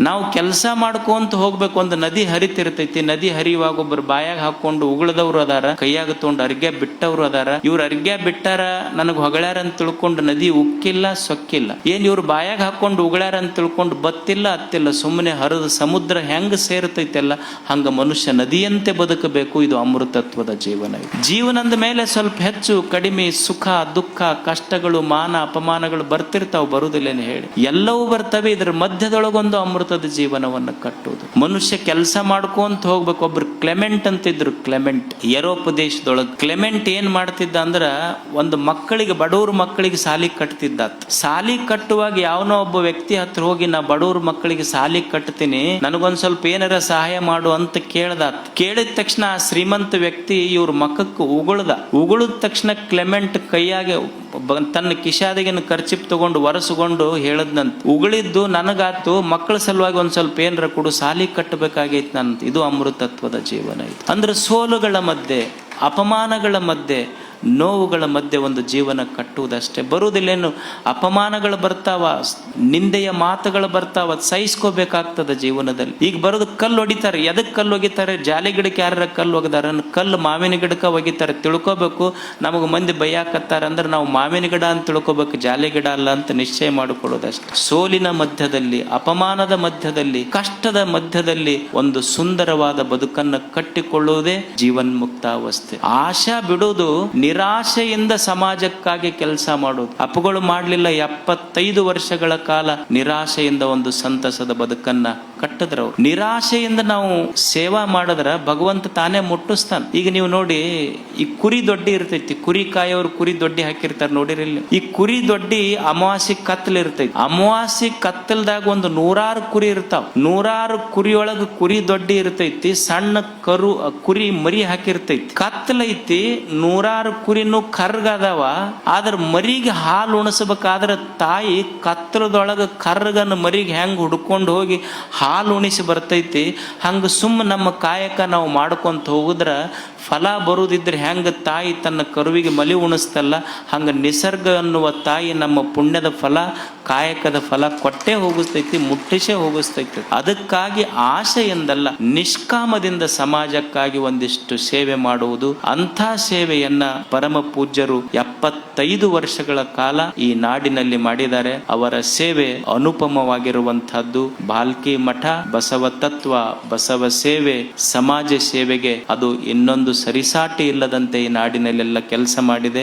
ನಾವು ಕೆಲಸ ಮಾಡ್ಕೊಂತ ಹೋಗ್ಬೇಕು. ಒಂದು ನದಿ ಹರಿತಿರ್ತೈತಿ, ನದಿ ಹರಿಯುವಾಗ ಒಬ್ಬರು ಬಾಯಾಗ ಹಾಕೊಂಡು ಉಗುಳದವ್ರು ಅದಾರ, ಕೈಯಾಗ ತಗೊಂಡು ಅರ್ಗ್ಯ ಬಿಟ್ಟವ್ರು ಅದಾರ. ಇವ್ರು ಅರ್ಗ್ಯ ಬಿಟ್ಟಾರ, ನನಗ್ ಹೊಗಳಾರ ಅಂತ ತಿಳ್ಕೊಂಡು ನದಿ ಉಕ್ಕಿಲ್ಲ ಸೊಕ್ಕಿಲ್ಲ. ಏನ್ ಇವ್ರು ಬಾಯಾಗ ಹಾಕೊಂಡು ಉಗುಳಾರ ಅಂತ ತಿಳ್ಕೊಂಡು ಬತ್ತಿಲ್ಲ ಅತ್ತಿಲ್ಲ, ಸುಮ್ಮನೆ ಹರಿದು ಸಮುದ್ರ ಹೆಂಗ ಸೇರ್ತೈತೆಲ್ಲ ಹಂಗ ಮನುಷ್ಯ ನದಿಯಂತೆ ಬದುಕಬೇಕು. ಇದು ಅಮೃತತ್ವದ ಜೀವನ. ಜೀವನದ ಮೇಲೆ ಸ್ವಲ್ಪ ಹೆಚ್ಚು ಕಡಿಮೆ ಸುಖ ದುಃಖ ಕಷ್ಟಗಳು ಮಾನ ಅಪಮಾನಗಳು ಬರ್ತಿರ್ತಾವ, ಬರುದಿಲ್ಲೇನು ಹೇಳಿ, ಎಲ್ಲವೂ ಬರ್ತವೆ. ಇದ್ರ ಮಧ್ಯದೊಳಗೊಂದು ಅಮೃತದ ಜೀವನವನ್ನು ಕಟ್ಟುವುದು. ಮನುಷ್ಯ ಕೆಲಸ ಮಾಡ್ಕೊಂತ ಹೋಗ್ಬೇಕು. ಒಬ್ರು ಕ್ಲೆಮೆಂಟ್ ಅಂತಿದ್ರು, ಕ್ಲೆಮೆಂಟ್ ಯುರೋಪ್ ದೇಶದೊಳಗೆ. ಕ್ಲೆಮೆಂಟ್ ಏನ್ ಮಾಡ್ತಿದ್ದ ಅಂದ್ರ, ಒಂದು ಮಕ್ಕಳಿಗೆ, ಬಡವ್ರ ಮಕ್ಕಳಿಗೆ ಸಾಲಿ ಕಟ್ತಿದ್ದ. ಸಾಲಿ ಕಟ್ಟುವಾಗ ಯಾವನೋ ಒಬ್ಬ ವ್ಯಕ್ತಿ ಹತ್ರ ಹೋಗಿ, ನಾ ಬಡವ್ರ ಮಕ್ಕಳಿಗೆ ಸಾಲಿ ಕಟ್ತೀನಿ, ನನಗೊಂದ್ ಸ್ವಲ್ಪ ಏನಾರ ಸಹಾಯ ಮಾಡು ಅಂತ ಕೇಳ್ದ. ಕೇಳಿದ ತಕ್ಷಣ ಆ ಶ್ರೀಮಂತ ವ್ಯಕ್ತಿ ಇವ್ರ ಮಕ್ಕಕ್ಕೆ ಉಗುಳದ ತಕ್ಷಣ ಕ್ಲೆಮೆಂಟ್ ಕೈಯಾಗೆ ತನ್ನ ಕಿಶಾದಿಗಿನ ಖರ್ಚಿಪ್ ತಗೊಂಡು ಒರೆಸ್ಕೊಂಡು ಹೇಳದ್ನಂತ, ಉಗುಳಿದ್ದು ನನಗಾತು, ಮಕ್ಕಳ ಸಲುವಾಗಿ ಒಂದ್ ಸ್ವಲ್ಪ ಏನ್ರ ಕೊಡು, ಸಾಲಿ ಕಟ್ಟಬೇಕಾಗೈತ್ ನಂತ. ಇದು ಅಮೃತತ್ವದ ಜೀವನ. ಇದು ಅಂದ್ರೆ ಸೋಲುಗಳ ಮಧ್ಯೆ, ಅಪಮಾನಗಳ ಮಧ್ಯೆ, ನೋವುಗಳ ಮಧ್ಯೆ ಒಂದು ಜೀವನ ಕಟ್ಟುವುದಷ್ಟೇ. ಬರುವುದಿಲ್ಲೇನು, ಅಪಮಾನಗಳು ಬರ್ತಾವ, ನಿಂದೆಯ ಮಾತುಗಳು ಬರ್ತಾವ, ಸಹಿಸ್ಕೋಬೇಕಾಗ್ತದ ಜೀವನದಲ್ಲಿ. ಈಗ ಬರೋದು ಕಲ್ಲು ಹೊಡಿತಾರೆ. ಎದಕ್ ಕಲ್ಲು ಒಗಿತಾರೆ? ಜಾಲಿ ಗಿಡಕ್ಕೆ ಯಾರ ಕಲ್ಲು ಒಗದಾರ? ಕಲ್ಲು ಮಾವಿನ ಗಿಡಕ್ಕೆ ಒಗಿತಾರೆ. ತಿಳ್ಕೊಬೇಕು, ನಮಗೆ ಮಂದಿ ಬೈಯಾಕತ್ತಾರ ಅಂದ್ರೆ ನಾವು ಮಾವಿನ ಗಿಡ ಅಂತ ತಿಳ್ಕೊಬೇಕು, ಜಾಲಿ ಗಿಡ ಅಲ್ಲ ಅಂತ ನಿಶ್ಚಯ ಮಾಡಿಕೊಳ್ಳೋದಷ್ಟೇ. ಸೋಲಿನ ಮಧ್ಯದಲ್ಲಿ, ಅಪಮಾನದ ಮಧ್ಯದಲ್ಲಿ, ಕಷ್ಟದ ಮಧ್ಯದಲ್ಲಿ ಒಂದು ಸುಂದರವಾದ ಬದುಕನ್ನು ಕಟ್ಟಿಕೊಳ್ಳುವುದೇ ಜೀವನ್ಮುಕ್ತಾವಸ್ಥೆ. ಆಶಾ ಬಿಡುವುದು, ನಿರಾಶೆಯಿಂದ ಸಮಾಜಕ್ಕಾಗಿ ಕೆಲಸ ಮಾಡೋದು. ಅಪ್ಪಗಳು ಮಾಡಲಿಲ್ಲ. 75 ವರ್ಷಗಳ ಕಾಲ ನಿರಾಶೆಯಿಂದ ಒಂದು ಸಂತಸದ ಬದುಕನ್ನ ಕಟ್ಟಿದ್ರವ್ರು. ನಿರಾಶೆಯಿಂದ ನಾವು ಸೇವಾ ಮಾಡಿದ್ರ ಭಗವಂತ ತಾನೇ ಮುಟ್ಟಿಸ್ತಾನ. ಈಗ ನೀವು ನೋಡಿ, ಈ ಕುರಿ ದೊಡ್ಡಿ ಇರ್ತೈತಿ, ಕುರಿ ಕಾಯೋರು ಕುರಿ ದೊಡ್ಡಿ ಹಾಕಿರ್ತಾರೆ, ನೋಡಿರಿಲ್ಲ? ಈ ಕುರಿ ದೊಡ್ಡಿ ಅಮಾವಾಸ್ಯೆ ಕತ್ತಲ್ ಇರ್ತೈತಿ. ಅಮಾವಾಸ್ಯೆ ಕತ್ತಲ್ದಾಗ ಒಂದು 100 ಕುರಿ ಇರ್ತಾವ. 100 ಕುರಿಯೊಳಗ ಕುರಿ ದೊಡ್ಡಿ ಇರ್ತೈತಿ, ಸಣ್ಣ ಕುರಿ ಮರಿ ಹಾಕಿರ್ತೈತಿ. ಕತ್ತಲೈತಿ, 100 ಕುರಿನೂ ಕರ್ಗದವ. ಆದ್ರ ಮರಿಗೆ ಹಾಲು ಉಣಿಸಬೇಕಾದ್ರ ತಾಯಿ ಕತ್ತಲದೊಳಗ ಕರ್ಗನ ಮರಿಗೆ ಹೆಂಗ್ ಹುಡ್ಕೊಂಡು ಹೋಗಿ ಹಾಲು ಉಣಿಸಿ ಬರ್ತೈತಿ, ಹಂಗ ಸುಮ್ಮ ನಮ್ಮ ಕಾಯಕ ನಾವು ಮಾಡ್ಕೊಂತ ಹೋಗುದ್ರ ಫಲ ಬರುದಿದ್ರೆ ಹೆಂಗ ತಾಯಿ ತನ್ನ ಕರುವಿಗೆ ಮಲಿ ಉಣಿಸ್ತಲ್ಲ, ಹಂಗ ನಿಸರ್ಗ ಅನ್ನುವ ತಾಯಿ ನಮ್ಮ ಪುಣ್ಯದ ಫಲ, ಕಾಯಕದ ಫಲ ಕೊಟ್ಟೆ ಹೋಗಿಸ್ತೈತಿ, ಮುಟ್ಟಿಸೇ ಹೋಗಿಸ್ತೈತಿ. ಅದಕ್ಕಾಗಿ ಆಶೆಯಿಂದಲ್ಲ, ನಿಷ್ಕಾಮದಿಂದ ಸಮಾಜಕ್ಕಾಗಿ ಒಂದಿಷ್ಟು ಸೇವೆ ಮಾಡುವುದು. ಅಂಥ ಸೇವೆಯನ್ನ ಪರಮ ಪೂಜ್ಯರು 75 ವರ್ಷಗಳ ಕಾಲ ಈ ನಾಡಿನಲ್ಲಿ ಮಾಡಿದ್ದಾರೆ. ಅವರ ಸೇವೆ ಅನುಪಮವಾಗಿರುವಂತಹದ್ದು. ಬಾಲ್ಕಿ ಮಠ ಬಸವ ತತ್ವ, ಬಸವ ಸೇವೆ, ಸಮಾಜ ಸೇವೆಗೆ ಅದು ಇನ್ನೊಂದು ಸರಿಸಾಟಿ ಇಲ್ಲದಂತೆ ಈ ನಾಡಿನಲ್ಲೆಲ್ಲ ಕೆಲಸ ಮಾಡಿದೆ.